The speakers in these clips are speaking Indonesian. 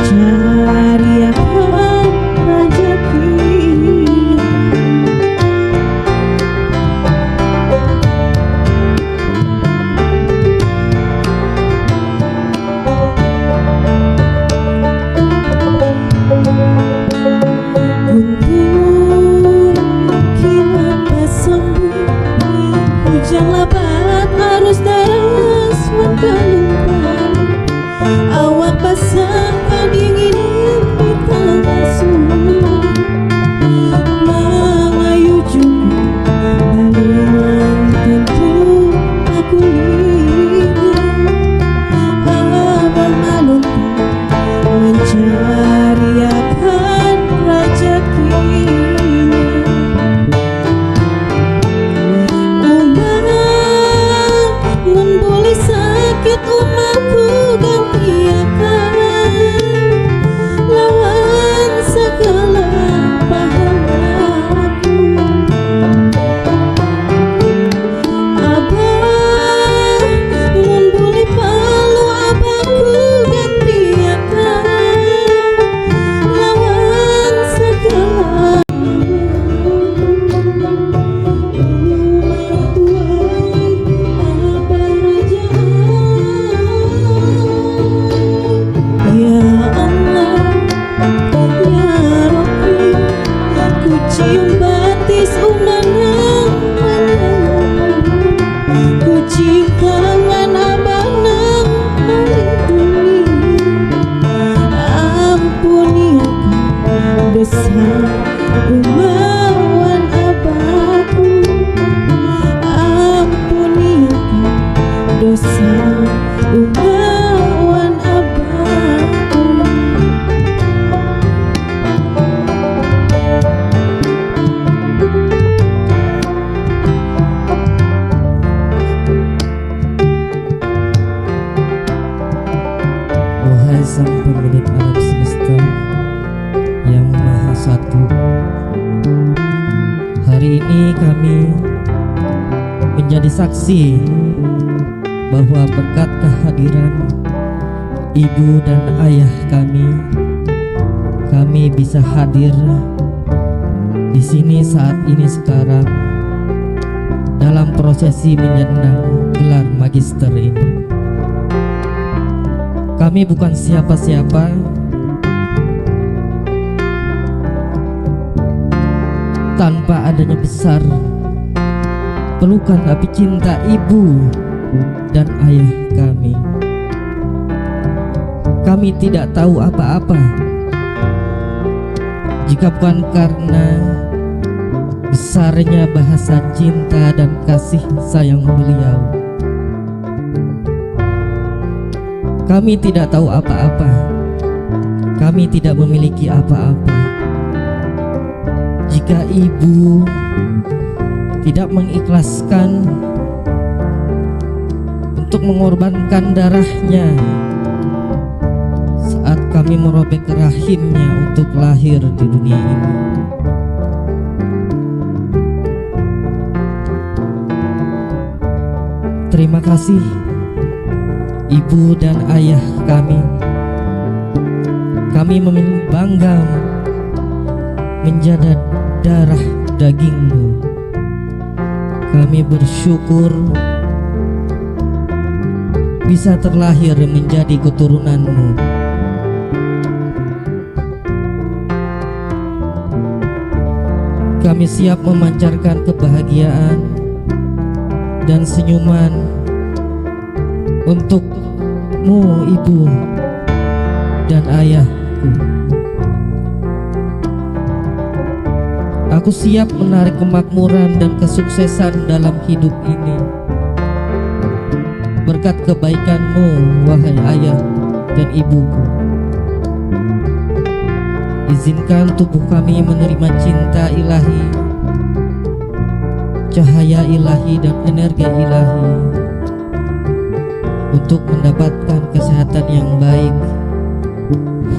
mencari akan hujan lebat arus deras menggelumpang, awak basah kedinginan di tengah sungai, mengayu juga dengan tentu aku lihat abang aluntan mencari akan rezekinya. Sakit umatku ganti akan lawan segala pahlawanku. Abah mun buli palu abangku ganti akan lawan segala cium batis umanang menang, ku cium tangan abang nang melindungi. Ampuni akan dosa umawan abahku, ampuni akan dosa umawan abahku. Wahai Sang Pemilik alam semesta yang Maha Satu, hari ini kami menjadi saksi bahwa berkat kehadiran ibu dan ayah kami bisa hadir di sini saat ini sekarang dalam prosesi menyandang gelar magister ini. Kami bukan siapa-siapa, tanpa adanya besar pelukan api cinta ibu dan ayah kami. Kami tidak tahu apa-apa jika bukan karena besarnya bahasa cinta dan kasih sayang beliau. Kami tidak tahu apa-apa, kami tidak memiliki apa-apa jika ibu tidak mengikhlaskan untuk mengorbankan darahnya saat kami merobek rahimnya untuk lahir di dunia ini. Terima kasih ibu dan ayah kami. Kami bangga menjadi darah dagingmu. Kami bersyukur bisa terlahir menjadi keturunanmu. Kami siap memancarkan kebahagiaan dan senyuman untukmu ibu dan ayahku. Aku siap menarik kemakmuran dan kesuksesan dalam hidup ini berkat kebaikanmu, wahai ayah dan ibuku. Izinkan tubuh kami menerima cinta ilahi, cahaya ilahi dan energi ilahi untuk mendapatkan kesehatan yang baik,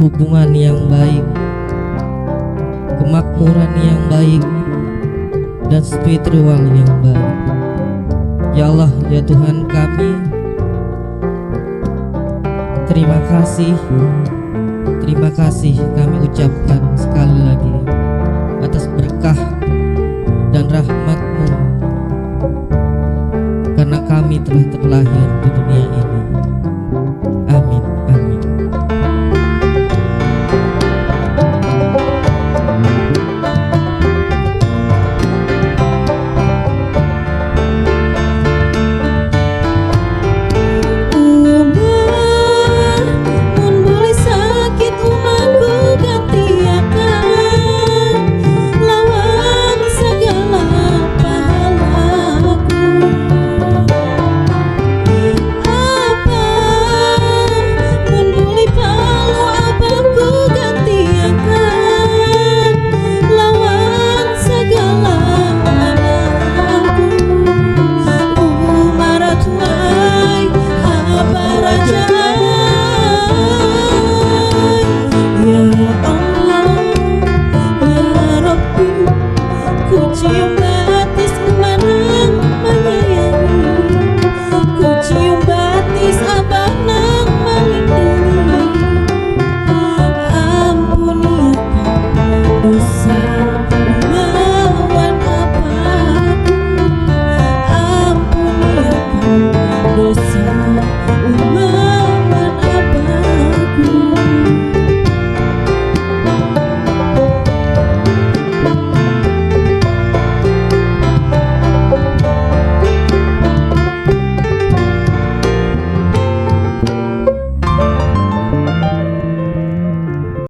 hubungan yang baik, kemakmuran yang baik, dan spiritual yang baik. Ya Allah, ya Tuhan kami, terima terima kasih kami ucapkan sekali lagi atas berkah dan rahmat-Mu, karena kami telah terlahir